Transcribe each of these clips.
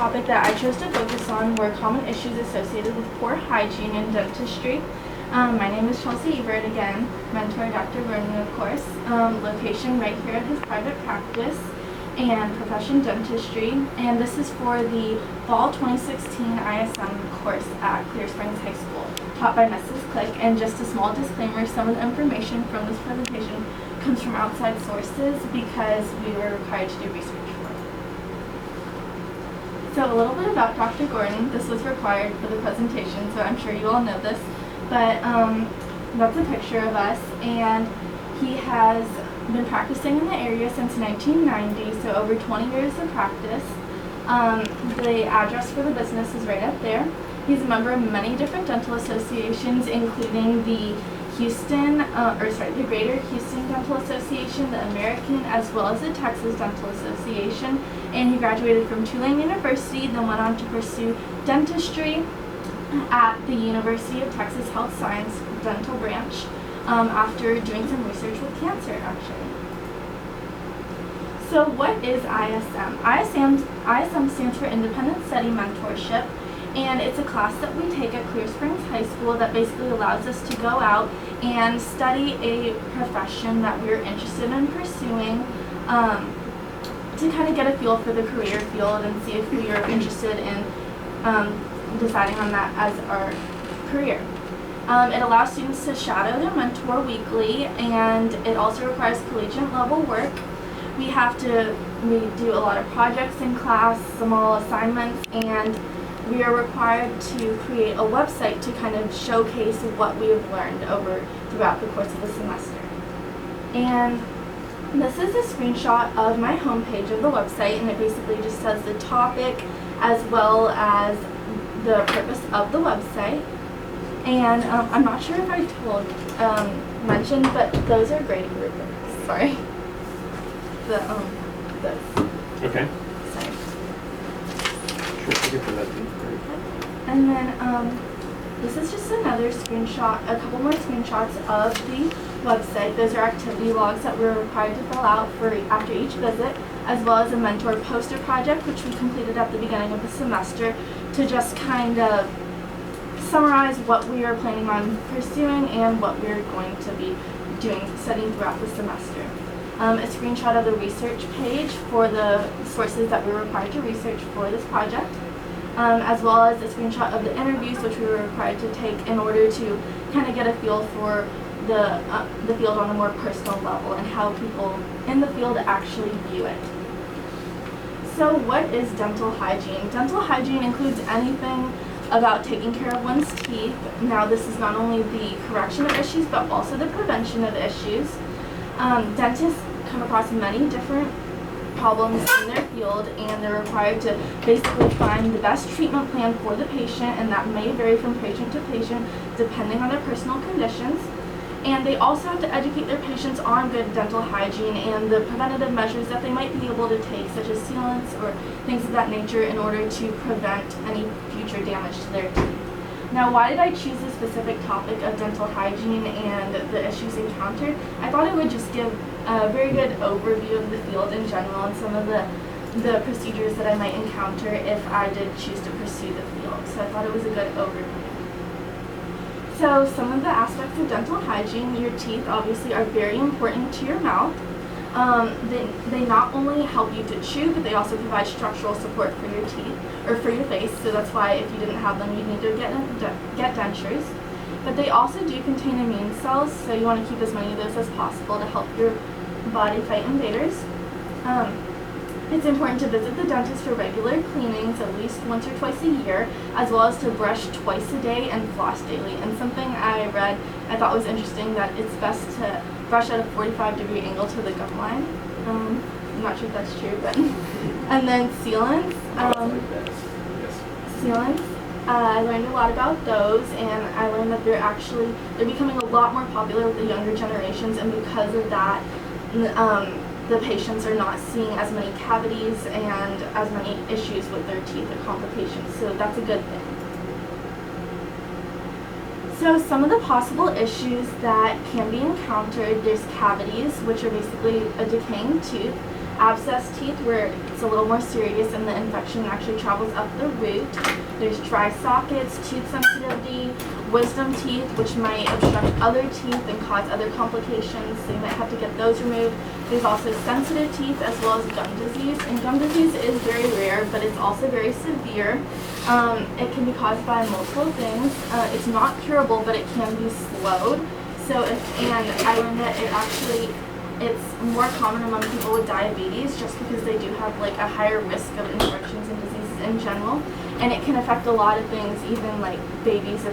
topic that I chose to focus on were common issues associated with poor hygiene in dentistry. My name is Chelsea Ebert again, mentor Dr. Vernon, of course. Location right here at his private practice, and profession dentistry. And this is for the fall 2016 ISM course at Clear Springs High School, taught by Mrs. Click. And just a small disclaimer, some of the information from this presentation comes from outside sources because we were required to do research for it. So a little bit about Dr. Gordon. This was required for the presentation, so I'm sure you all know this. But that's a picture of us, and he has been practicing in the area since 1990, so over 20 years of practice. The address for the business is right up there. He's a member of many different dental associations, including the the Greater Houston Dental Association, the American, as well as the Texas Dental Association. And he graduated from Tulane University, then went on to pursue dentistry at the University of Texas Health Science Dental Branch after doing some research with cancer, actually. So what is ISM? ISM stands for Independent Study Mentorship, and it's a class that we take at Clear Springs High School that basically allows us to go out and study a profession that we're interested in pursuing, to kind of get a feel for the career field and see if we are interested in deciding on that as our career. It allows students to shadow their mentor weekly, and it also requires collegiate level work. We do a lot of projects in class, small assignments, and we are required to create a website to kind of showcase what we have learned throughout the course of the semester. And this is a screenshot of my homepage of the website, and it basically just says the topic as well as the purpose of the website. And I'm not sure if I mentioned, but those are grading rubrics. Sorry. Those. Okay. Sorry. Sure, I get that. And then this is just another screenshot, a couple more screenshots of the website. Those are activity logs that we're required to fill out after each visit, as well as a mentor poster project, which we completed at the beginning of the semester to just kind of summarize what we are planning on pursuing and what we're going to be studying throughout the semester. A screenshot of the research page for the sources that we were required to research for this project, as well as a screenshot of the interviews which we were required to take in order to kind of get a feel for the field on a more personal level and how people in the field actually view it. So what is dental hygiene? Dental hygiene includes anything about taking care of one's teeth. Now this is not only the correction of issues but also the prevention of issues. Dentists come across many different problems in their field, and they're required to basically find the best treatment plan for the patient, and that may vary from patient to patient depending on their personal conditions. And they also have to educate their patients on good dental hygiene and the preventative measures that they might be able to take, such as sealants or things of that nature, in order to prevent any future damage to their teeth. Now, why did I choose the specific topic of dental hygiene and the issues encountered? I thought it would just give a very good overview of the field in general and some of the procedures that I might encounter if I did choose to pursue the field. So I thought it was a good overview. So some of the aspects of dental hygiene, your teeth obviously are very important to your mouth. They not only help you to chew, but they also provide structural support for your teeth, or for your face, so that's why if you didn't have them, you'd need to get dentures. But they also do contain immune cells, so you want to keep as many of those as possible to help your body fight invaders. It's important to visit the dentist for regular cleanings at least once or twice a year, as well as to brush twice a day and floss daily. And something I read I thought was interesting, that it's best to brush at a 45-degree angle to the gum line. I'm not sure if that's true, but and then sealants. Sealants. I learned a lot about those, and I learned that they're becoming a lot more popular with the younger generations, and because of that, the patients are not seeing as many cavities and as many issues with their teeth or complications, so that's a good thing. So some of the possible issues that can be encountered, there's cavities, which are basically a decaying tooth, abscess teeth, where it's a little more serious and the infection actually travels up the root. There's dry sockets, tooth sensitivity, wisdom teeth, which might obstruct other teeth and cause other complications, so you might have to get those removed. There's also sensitive teeth as well as gum disease, and gum disease is very rare, but it's also very severe. It can be caused by multiple things. It's not curable, but it can be slowed. And I learned that it's more common among people with diabetes just because they do have like a higher risk of infections and diseases in general. And it can affect a lot of things, even like babies,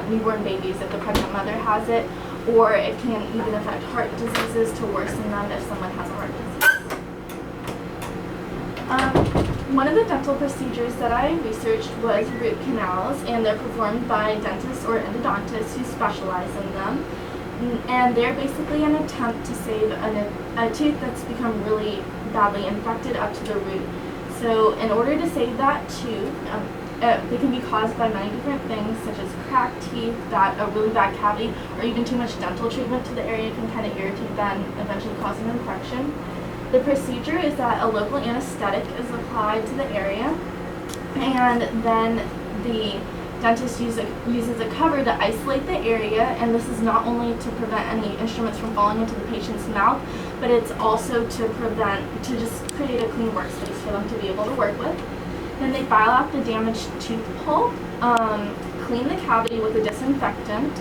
newborn babies, if the pregnant mother has it, or it can even affect heart diseases to worsen them if someone has a heart disease. One of the dental procedures that I researched was root canals, and they're performed by dentists or endodontists who specialize in them. And they're basically an attempt to save a tooth that's become really badly infected up to the root. So in order to save that tooth, they can be caused by many different things, such as cracked teeth, a really bad cavity, or even too much dental treatment to the area can kind of irritate that and eventually cause an infection. The procedure is that a local anesthetic is applied to the area, and then the dentist uses a cover to isolate the area, and this is not only to prevent any instruments from falling into the patient's mouth, but it's also to just create a clean workspace for them to be able to work with. Then they file out the damaged tooth pulp, clean the cavity with a disinfectant,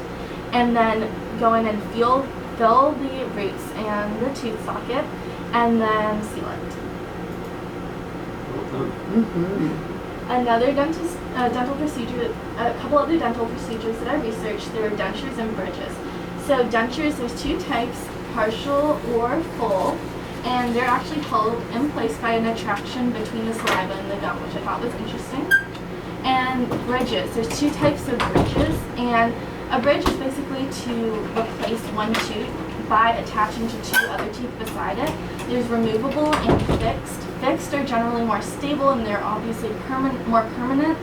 and then go in and fill the roots and the tooth socket, and then seal it. Another dental procedure, a couple other dental procedures that I researched, there were dentures and bridges. So dentures, there's two types, partial or full, and they're actually held in place by an attraction between the saliva and the gum, which I thought was interesting. And bridges, there's two types of bridges, and a bridge is basically to replace one tooth by attaching to two other teeth beside it. There's removable and fixed. Fixed are generally more stable and they're obviously more permanent,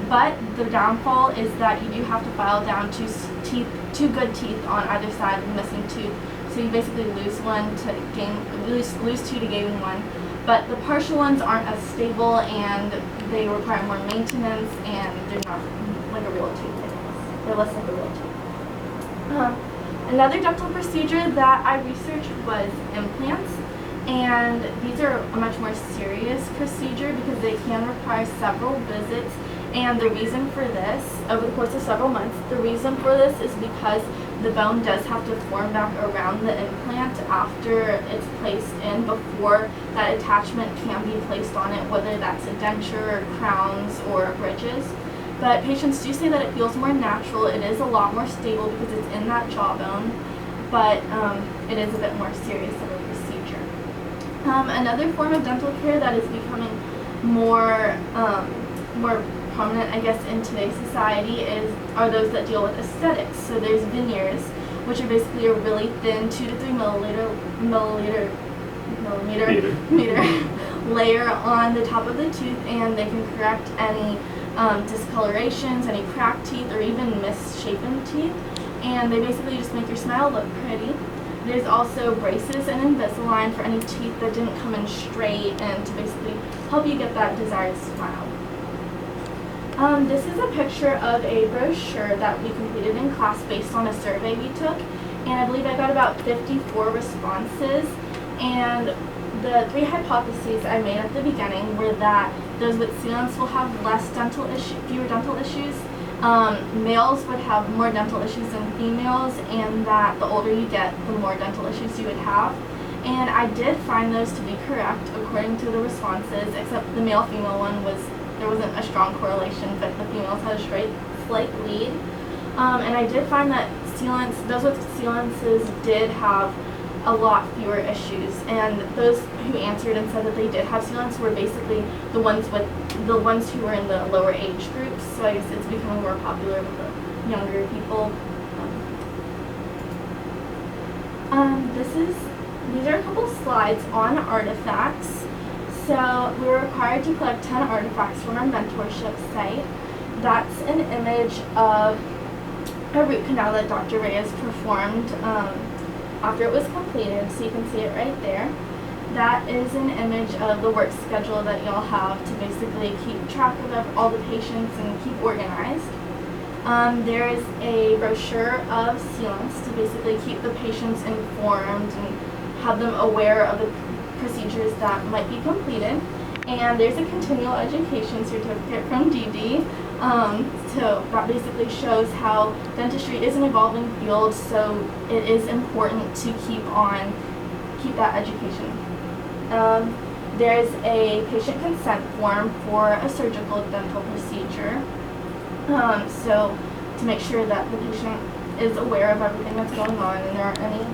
but the downfall is that you do have to file down two good teeth on either side of the missing tooth. So you basically lose two to gain one. But the partial ones aren't as stable and they require more maintenance, and they're not like a real tooth, I guess. They're less like a real tooth. Another dental procedure that I researched was implants, and these are a much more serious procedure because they can require several visits. And the reason for this, over the course of several months, the reason for this is because the bone does have to form back around the implant after it's placed in before that attachment can be placed on it, whether that's a denture, crowns, or bridges. But patients do say that it feels more natural. It is a lot more stable because it's in that jawbone, but it is a bit more serious of a procedure. Another form of dental care that is becoming more prominent, I guess, in today's society are those that deal with aesthetics. So there's veneers, which are basically a really thin 2 to 3 millimeter layer on the top of the tooth, and they can correct any discolorations, any cracked teeth, or even misshapen teeth. And they basically just make your smile look pretty. There's also braces and Invisalign for any teeth that didn't come in straight, and to basically help you get that desired smile. This is a picture of a brochure that we completed in class based on a survey we took, and I believe I got about 54 responses. And the 3 hypotheses I made at the beginning were that those with sealants will have fewer dental issues, males would have more dental issues than females, and that the older you get, the more dental issues you would have. And I did find those to be correct according to the responses, except the male-female one there wasn't a strong correlation, but the females had a slight lead. And I did find that those with sealants did have a lot fewer issues, and those who answered and said that they did have sealants were basically the ones who were in the lower age groups. So I guess it's becoming more popular with the younger people. These are a couple slides on artifacts. So we were required to collect 10 artifacts from our mentorship site. That's an image of a root canal that Dr. Reyes performed after it was completed, so you can see it right there. that is an image of the work schedule that y'all have to basically keep track of all the patients and keep organized. There is a brochure of sealants to basically keep the patients informed and have them aware of the procedures that might be completed. And there's a continual education certificate from DD. So that basically shows how dentistry is an evolving field, so it is important to keep that education. There's a patient consent form for a surgical dental procedure. So to make sure that the patient is aware of everything that's going on and there aren't any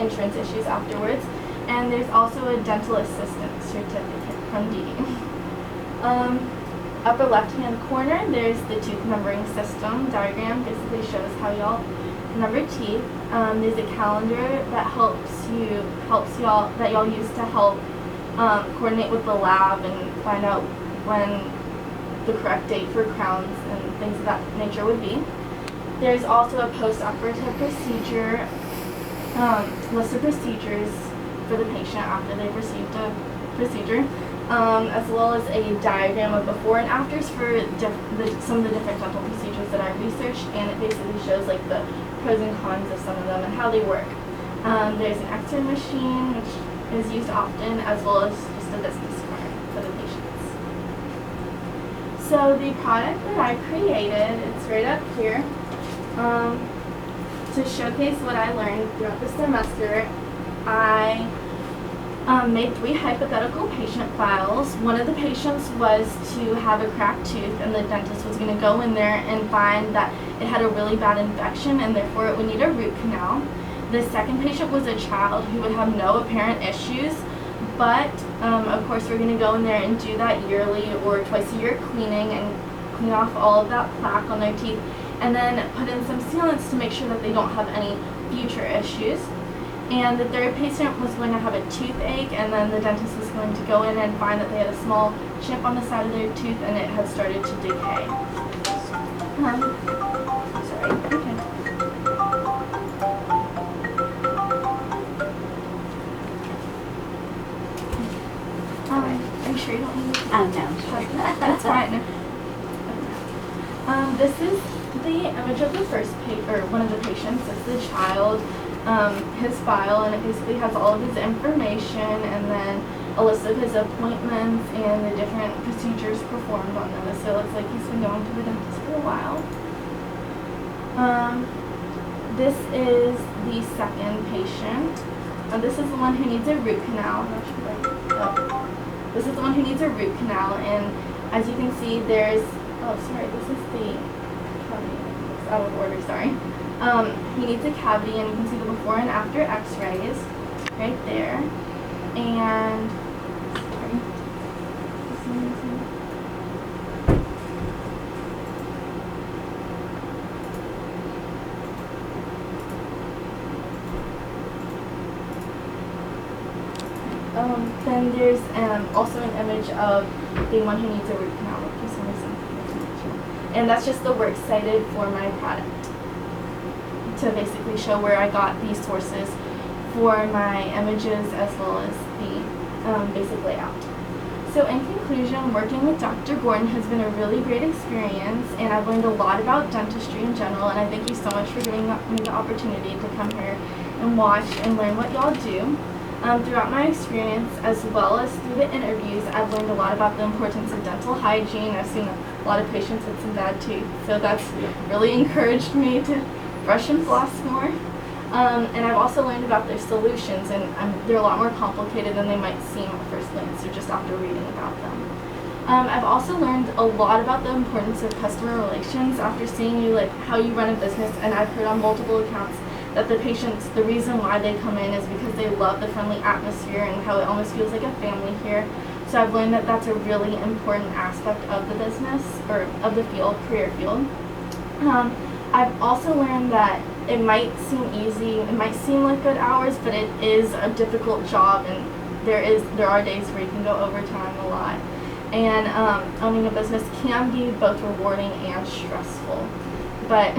insurance issues afterwards. And there's also a dental assistant certificate from DD. Upper left-hand corner, there's the tooth numbering system diagram. Basically shows how y'all number teeth. There's a calendar that y'all use to help coordinate with the lab and find out when the correct date for crowns and things of that nature would be. There's also a post-operative procedure, list of procedures for the patient after they've received a procedure, as well as a diagram of before and afters for some of the different dental procedures that I researched, and it basically shows like the pros and cons of some of them and how they work. There's an X-ray machine, which is used often, as well as just a business card for the patients. So the product that I created, it's right up here, to showcase what I learned throughout the semester. I made 3 hypothetical patient files. One of the patients was to have a cracked tooth, and the dentist was going to go in there and find that it had a really bad infection and therefore it would need a root canal. The second patient was a child who would have no apparent issues, but of course we're going to go in there and do that yearly or twice a year cleaning and clean off all of that plaque on their teeth, and then put in some sealants to make sure that they don't have any future issues. And the third patient was going to have a toothache, and then the dentist was going to go in and find that they had a small chip on the side of their tooth and it had started to decay. Sorry. Okay. Are you sure you don't need to? No. That's fine. This is the image of the first one of the patients. It's the child. His file, and it basically has all of his information and then a list of his appointments and the different procedures performed on them. So it looks like he's been going to the dentist for a while. This is the second patient. This is the one who needs a root canal. This is the one who needs a root canal, and as you can see, there's, this is the, it's out of order, sorry. He needs a cavity, and you can see the before and after x-rays right there. And then there's also an image of the one who needs a root canal for some reason. And that's just the works cited for my product, to basically show where I got these sources for my images as well as the basic layout. So in conclusion, working with Dr. Gordon has been a really great experience, and I've learned a lot about dentistry in general, and I thank you so much for giving me the opportunity to come here and watch and learn what y'all do. Throughout my experience, as well as through the interviews, I've learned a lot about the importance of dental hygiene. I've seen a lot of patients with some bad teeth, so that's really encouraged me to brush and floss more. And I've also learned about their solutions, and they're a lot more complicated than they might seem at first glance, or just after reading about them. I've also learned a lot about the importance of customer relations after seeing you, like how you run a business, and I've heard on multiple accounts that the patients, the reason why they come in is because they love the friendly atmosphere and how it almost feels like a family here. So I've learned that that's a really important aspect of the business, or of the field, career field. I've also learned that it might seem easy, it might seem like good hours, but it is a difficult job, and there are days where you can go overtime a lot. And owning a business can be both rewarding and stressful. But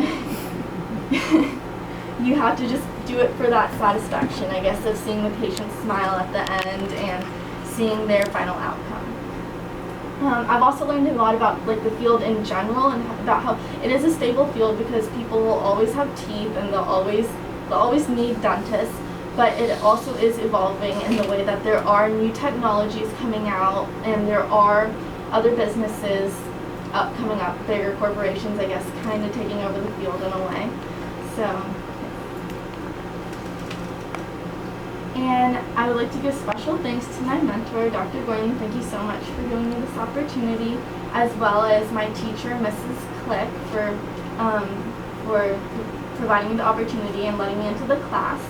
you have to just do it for that satisfaction, I guess, of seeing the patient smile at the end and seeing their final outcome. I've also learned a lot about like the field in general and about how it is a stable field because people will always have teeth and they'll always need dentists, but it also is evolving in the way that there are new technologies coming out and there are other businesses coming up, bigger corporations, I guess, kind of taking over the field in a way. So. And I would like to give special thanks to my mentor, Dr. Gordon. Thank you so much for giving me this opportunity, as well as my teacher, Mrs. Click, for providing me the opportunity and letting me into the class,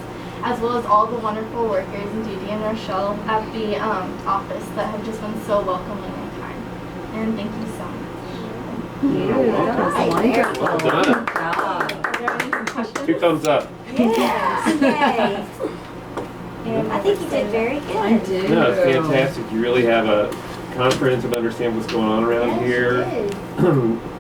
as well as all the wonderful workers, and Dee Dee and Rochelle at the office that have just been so welcoming and kind. And thank you so much. That was wonderful. Well done. Good job. Are there any questions? 2 thumbs up. Yes, yay. And I think you did very good. I do. No, it's fantastic. You really have a comprehensive understanding what's going on around Yes, here. you did.